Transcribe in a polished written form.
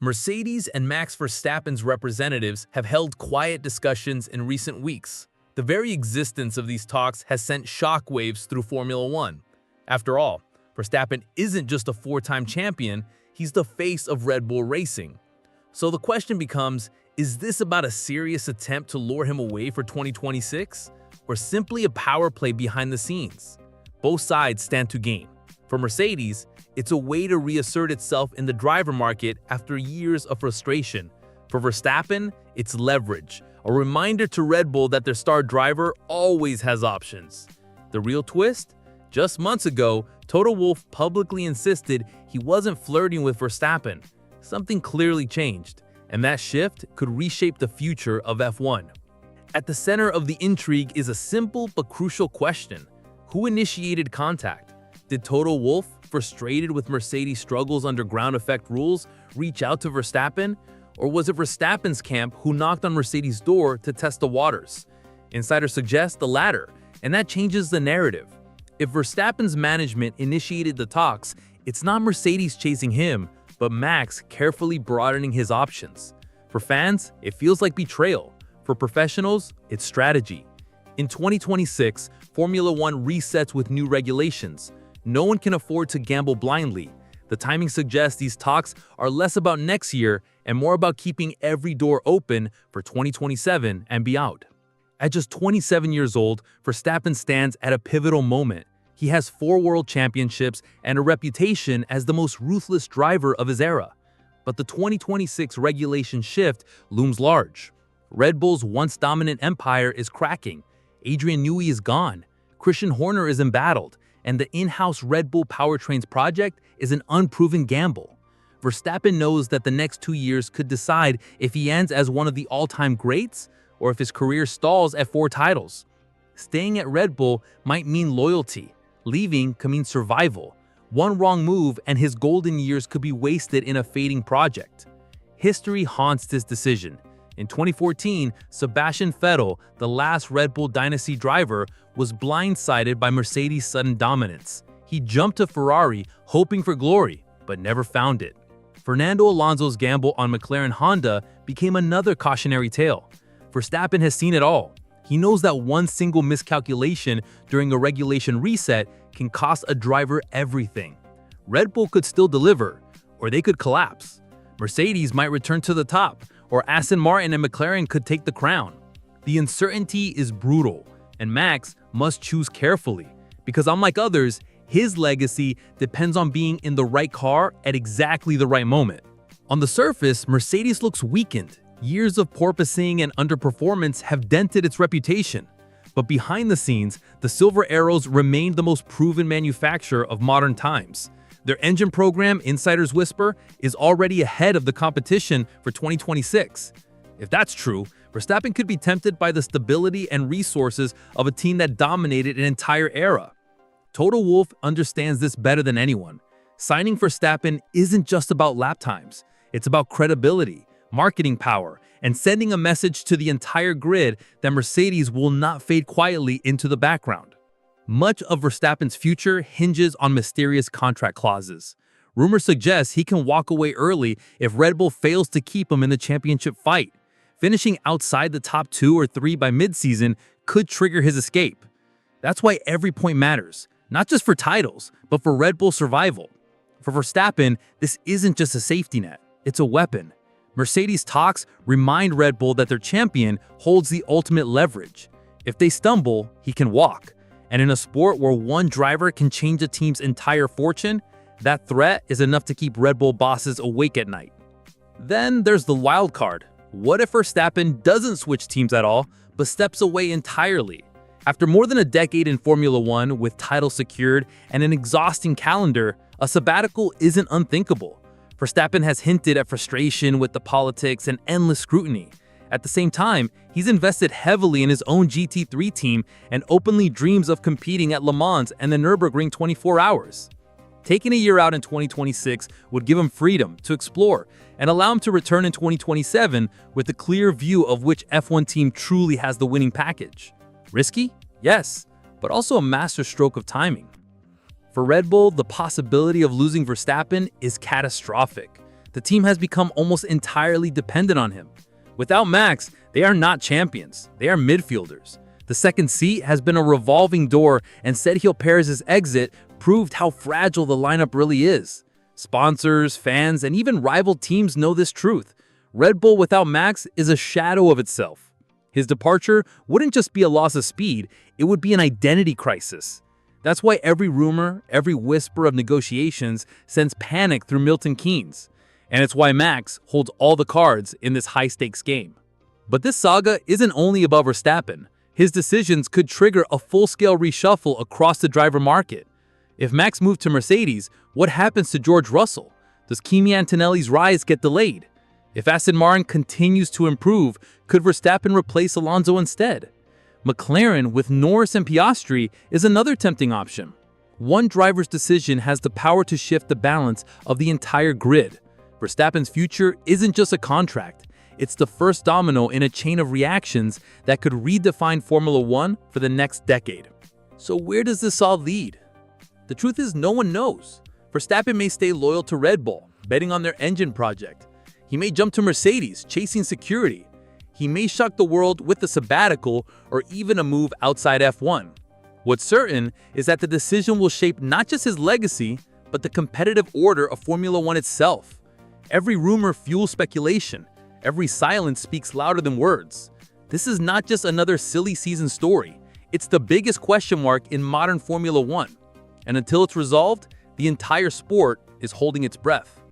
Mercedes and Max Verstappen's representatives have held quiet discussions in recent weeks. The very existence of these talks has sent shockwaves through Formula One. After all, Verstappen isn't just a four-time champion, he's the face of Red Bull Racing. So the question becomes, is this about a serious attempt to lure him away for 2026? Or simply a power play behind the scenes? Both sides stand to gain. For Mercedes, it's a way to reassert itself in the driver market after years of frustration. For Verstappen, it's leverage, a reminder to Red Bull that their star driver always has options. The real twist? Just months ago, Toto Wolff publicly insisted he wasn't flirting with Verstappen. Something clearly changed, and that shift could reshape the future of F1. At the center of the intrigue is a simple but crucial question. Who initiated contact? Did Toto Wolff, frustrated with Mercedes' struggles under ground effect rules, reach out to Verstappen? Or was it Verstappen's camp who knocked on Mercedes' door to test the waters? Insiders suggest the latter, and that changes the narrative. If Verstappen's management initiated the talks, it's not Mercedes chasing him, but Max carefully broadening his options. For fans, it feels like betrayal. For professionals, it's strategy. In 2026, Formula One resets with new regulations. No one can afford to gamble blindly. The timing suggests these talks are less about next year and more about keeping every door open for 2027 and beyond. At just 27 years old, Verstappen stands at a pivotal moment. He has 4 world championships and a reputation as the most ruthless driver of his era. But the 2026 regulation shift looms large. Red Bull's once dominant empire is cracking. Adrian Newey is gone. Christian Horner is embattled. And the in-house Red Bull Powertrains project is an unproven gamble. Verstappen knows that the next 2 years could decide if he ends as one of the all-time greats or if his career stalls at 4 titles. Staying at Red Bull might mean loyalty. Leaving could mean survival. One wrong move and his golden years could be wasted in a fading project. History haunts this decision. In 2014, Sebastian Vettel, the last Red Bull Dynasty driver, was blindsided by Mercedes' sudden dominance. He jumped to Ferrari, hoping for glory, but never found it. Fernando Alonso's gamble on McLaren Honda became another cautionary tale. Verstappen has seen it all. He knows that one single miscalculation during a regulation reset can cost a driver everything. Red Bull could still deliver, or they could collapse. Mercedes might return to the top, or Aston Martin and McLaren could take the crown. The uncertainty is brutal, and Max must choose carefully, because unlike others, his legacy depends on being in the right car at exactly the right moment. On the surface, Mercedes looks weakened. Years of porpoising and underperformance have dented its reputation. But behind the scenes, the Silver Arrows remain the most proven manufacturer of modern times. Their engine program, insiders whisper, is already ahead of the competition for 2026. If that's true, Verstappen could be tempted by the stability and resources of a team that dominated an entire era. Toto Wolff understands this better than anyone. Signing Verstappen isn't just about lap times. It's about credibility, marketing power, and sending a message to the entire grid that Mercedes will not fade quietly into the background. Much of Verstappen's future hinges on mysterious contract clauses. Rumors suggest he can walk away early if Red Bull fails to keep him in the championship fight. Finishing outside the top 2 or 3 by midseason could trigger his escape. That's why every point matters, not just for titles, but for Red Bull survival. For Verstappen, this isn't just a safety net, it's a weapon. Mercedes talks remind Red Bull that their champion holds the ultimate leverage. If they stumble, he can walk. And in a sport where one driver can change a team's entire fortune, that threat is enough to keep Red Bull bosses awake at night. Then there's the wild card. What if Verstappen doesn't switch teams at all, but steps away entirely? After more than a decade in Formula One with titles secured and an exhausting calendar, a sabbatical isn't unthinkable. Verstappen has hinted at frustration with the politics and endless scrutiny. At the same time, he's invested heavily in his own GT3 team and openly dreams of competing at Le Mans and the Nürburgring 24 hours. Taking a year out in 2026 would give him freedom to explore and allow him to return in 2027 with a clear view of which F1 team truly has the winning package. Risky? Yes, but also a masterstroke of timing. For Red Bull, the possibility of losing Verstappen is catastrophic. The team has become almost entirely dependent on him. Without Max, they are not champions, they are midfielders. The second seat has been a revolving door, and Sergio Perez's exit proved how fragile the lineup really is. Sponsors, fans, and even rival teams know this truth. Red Bull without Max is a shadow of itself. His departure wouldn't just be a loss of speed, it would be an identity crisis. That's why every rumor, every whisper of negotiations sends panic through Milton Keynes. And it's why Max holds all the cards in this high-stakes game. But this saga isn't only about Verstappen. His decisions could trigger a full-scale reshuffle across the driver market. If Max moved to Mercedes, what happens to George Russell? Does Kimi Antonelli's rise get delayed? If Aston Martin continues to improve, could Verstappen replace Alonso instead? McLaren with Norris and Piastri is another tempting option. One driver's decision has the power to shift the balance of the entire grid. Verstappen's future isn't just a contract. It's the first domino in a chain of reactions that could redefine Formula One for the next decade. So where does this all lead? The truth is no one knows. Verstappen may stay loyal to Red Bull, betting on their engine project. He may jump to Mercedes, chasing security. He may shock the world with a sabbatical or even a move outside F1. What's certain is that the decision will shape not just his legacy, but the competitive order of Formula One itself. Every rumor fuels speculation. Every silence speaks louder than words. This is not just another silly season story. It's the biggest question mark in modern Formula One. And until it's resolved, the entire sport is holding its breath.